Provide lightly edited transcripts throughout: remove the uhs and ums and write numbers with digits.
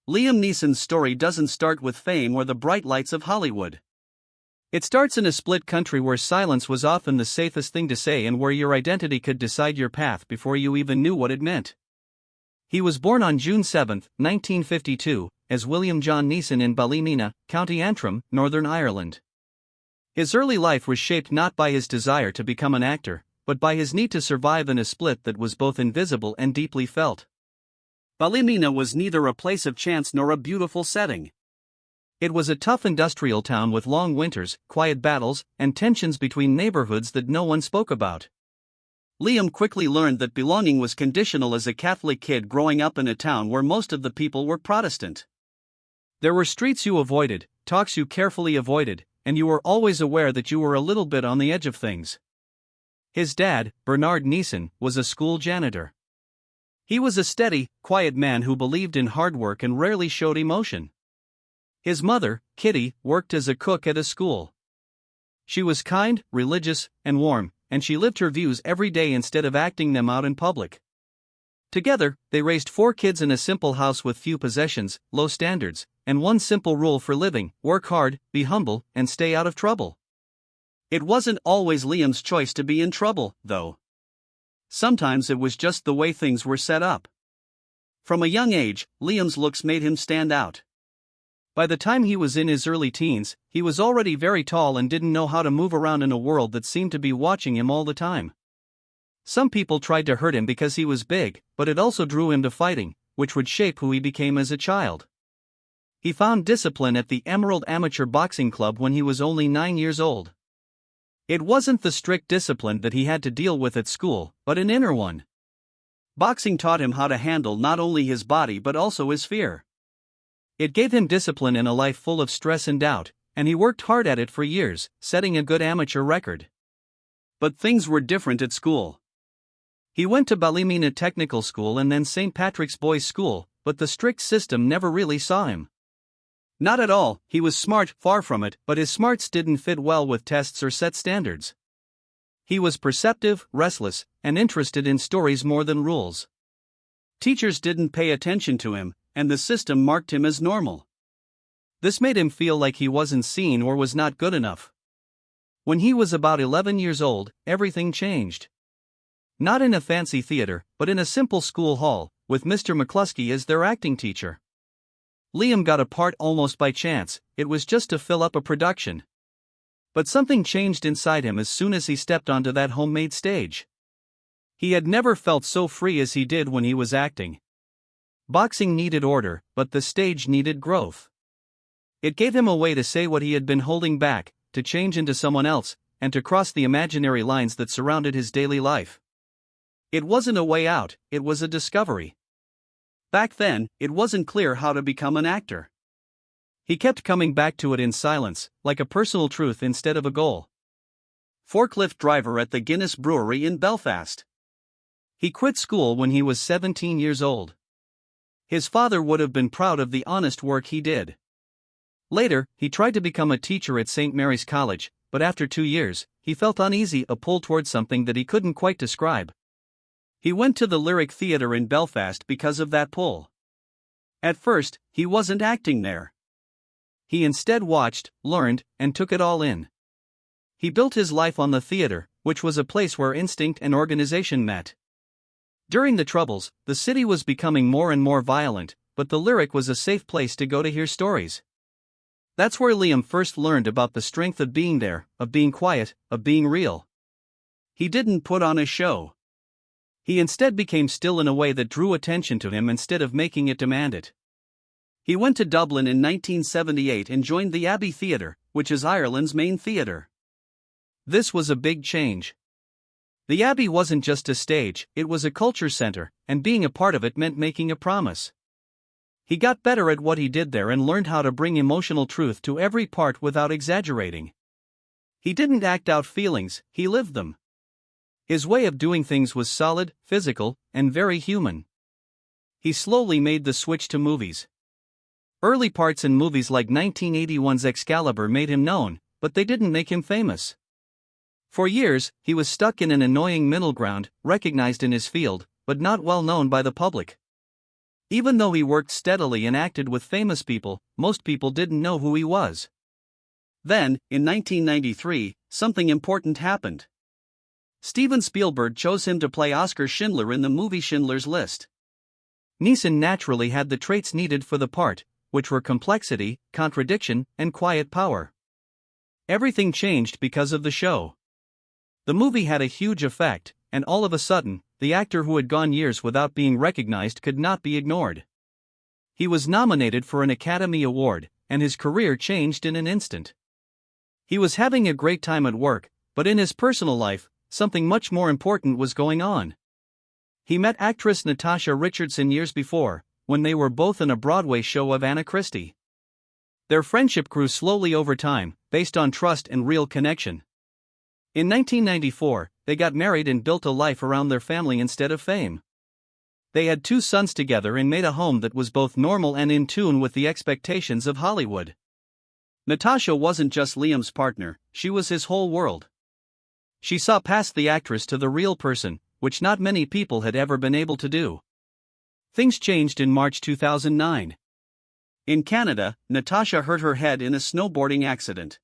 Liam Neeson's story doesn't start with fame or the bright lights of Hollywood. It starts in a split country where silence was often the safest thing to say and where your identity could decide your path before you even knew what it meant. He was born on June 7, 1952, as William John Neeson in Ballymena, County Antrim, Northern Ireland. His early life was shaped not by his desire to become an actor, but by his need to survive in a split that was both invisible and deeply felt. Ballymena was neither a place of chance nor a beautiful setting. It was a tough industrial town with long winters, quiet battles, and tensions between neighborhoods that no one spoke about. Liam quickly learned that belonging was conditional as a Catholic kid growing up in a town where most of the people were Protestant. There were streets you avoided, talks you carefully avoided, and you were always aware that you were a little bit on the edge of things. His dad, Bernard Neeson, was a school janitor. He was a steady, quiet man who believed in hard work and rarely showed emotion. His mother, Kitty, worked as a cook at a school. She was kind, religious, and warm, and she lived her views every day instead of acting them out in public. Together, they raised 4 kids in a simple house with few possessions, low standards, and one simple rule for living: work hard, be humble, and stay out of trouble. It wasn't always Liam's choice to be in trouble, though. Sometimes it was just the way things were set up. From a young age, Liam's looks made him stand out. By the time he was in his early teens, he was already very tall and didn't know how to move around in a world that seemed to be watching him all the time. Some people tried to hurt him because he was big, but it also drew him to fighting, which would shape who he became as a child. He found discipline at the Emerald Amateur Boxing Club when he was only 9 years old. It wasn't the strict discipline that he had to deal with at school, but an inner one. Boxing taught him how to handle not only his body but also his fear. It gave him discipline in a life full of stress and doubt, and he worked hard at it for years, setting a good amateur record. But things were different at school. He went to Ballymena Technical School and then St. Patrick's Boys' School, but the strict system never really saw him. Not at all. He was smart, far from it, but his smarts didn't fit well with tests or set standards. He was perceptive, restless, and interested in stories more than rules. Teachers didn't pay attention to him, and the system marked him as normal. This made him feel like he wasn't seen or was not good enough. When he was about 11 years old, everything changed. Not in a fancy theater, but in a simple school hall, with Mr. McCluskey as their acting teacher. Liam got a part almost by chance. It was just to fill up a production. But something changed inside him as soon as he stepped onto that homemade stage. He had never felt so free as he did when he was acting. Boxing needed order, but the stage needed growth. It gave him a way to say what he had been holding back, to change into someone else, and to cross the imaginary lines that surrounded his daily life. It wasn't a way out, it was a discovery. Back then, it wasn't clear how to become an actor. He kept coming back to it in silence, like a personal truth instead of a goal. Forklift driver at the Guinness Brewery in Belfast. He quit school when he was 17 years old. His father would have been proud of the honest work he did. Later, he tried to become a teacher at St. Mary's College, but after 2 years, he felt uneasy, a pull towards something that he couldn't quite describe. He went to the Lyric Theatre in Belfast because of that pull. At first, he wasn't acting there. He instead watched, learned, and took it all in. He built his life on the theatre, which was a place where instinct and organization met. During the Troubles, the city was becoming more and more violent, but the Lyric was a safe place to go to hear stories. That's where Liam first learned about the strength of being there, of being quiet, of being real. He didn't put on a show. He instead became still in a way that drew attention to him instead of making it demand it. He went to Dublin in 1978 and joined the Abbey Theatre, which is Ireland's main theatre. This was a big change. The Abbey wasn't just a stage, it was a culture center, and being a part of it meant making a promise. He got better at what he did there and learned how to bring emotional truth to every part without exaggerating. He didn't act out feelings, he lived them. His way of doing things was solid, physical, and very human. He slowly made the switch to movies. Early parts in movies like 1981's Excalibur made him known, but they didn't make him famous. For years, he was stuck in an annoying middle ground, recognized in his field, but not well known by the public. Even though he worked steadily and acted with famous people, most people didn't know who he was. Then, in 1993, something important happened. Steven Spielberg chose him to play Oscar Schindler in the movie Schindler's List. Neeson naturally had the traits needed for the part, which were complexity, contradiction, and quiet power. Everything changed because of the show. The movie had a huge effect, and all of a sudden, the actor who had gone years without being recognized could not be ignored. He was nominated for an Academy Award, and his career changed in an instant. He was having a great time at work, but in his personal life, something much more important was going on. He met actress Natasha Richardson years before, when they were both in a Broadway show of Anna Christie. Their friendship grew slowly over time, based on trust and real connection. In 1994, they got married and built a life around their family instead of fame. They had 2 sons together and made a home that was both normal and in tune with the expectations of Hollywood. Natasha wasn't just Liam's partner, she was his whole world. She saw past the actress to the real person, which not many people had ever been able to do. Things changed in March 2009. In Canada, Natasha hurt her head in a snowboarding accident.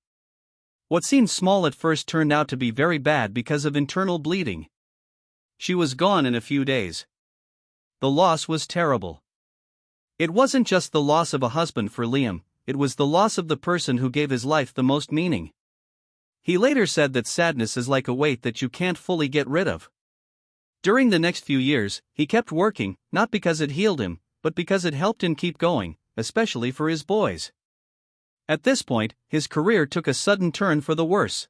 What seemed small at first turned out to be very bad because of internal bleeding. She was gone in a few days. The loss was terrible. It wasn't just the loss of a husband for Liam, it was the loss of the person who gave his life the most meaning. He later said that sadness is like a weight that you can't fully get rid of. During the next few years, he kept working, not because it healed him, but because it helped him keep going, especially for his boys. At this point, his career took a sudden turn for the worse.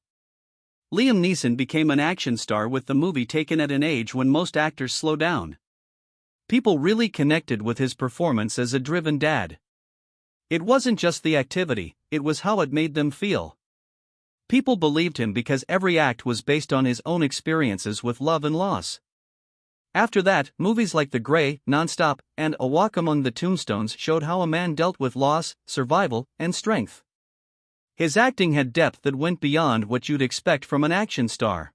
Liam Neeson became an action star with the movie taken at an age when most actors slow down. People really connected with his performance as a driven dad. It wasn't just the activity, it was how it made them feel. People believed him because every act was based on his own experiences with love and loss. After that, movies like The Grey, Nonstop, and A Walk Among the Tombstones showed how a man dealt with loss, survival, and strength. His acting had depth that went beyond what you'd expect from an action star.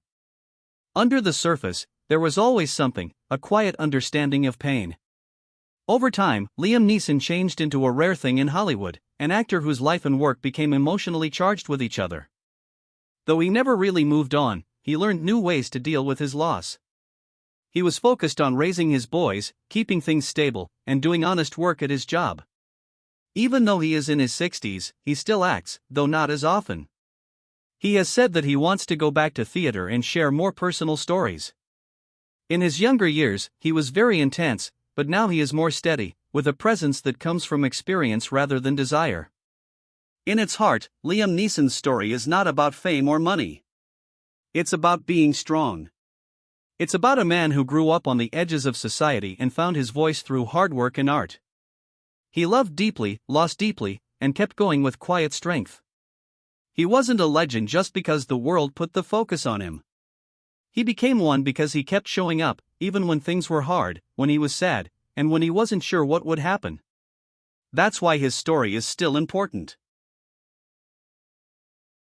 Under the surface, there was always something, a quiet understanding of pain. Over time, Liam Neeson changed into a rare thing in Hollywood, an actor whose life and work became emotionally charged with each other. Though he never really moved on, he learned new ways to deal with his loss. He was focused on raising his boys, keeping things stable, and doing honest work at his job. Even though he is in his 60s, he still acts, though not as often. He has said that he wants to go back to theater and share more personal stories. In his younger years, he was very intense, but now he is more steady, with a presence that comes from experience rather than desire. In its heart, Liam Neeson's story is not about fame or money. It's about being strong. It's about a man who grew up on the edges of society and found his voice through hard work and art. He loved deeply, lost deeply, and kept going with quiet strength. He wasn't a legend just because the world put the focus on him. He became one because he kept showing up, even when things were hard, when he was sad, and when he wasn't sure what would happen. That's why his story is still important.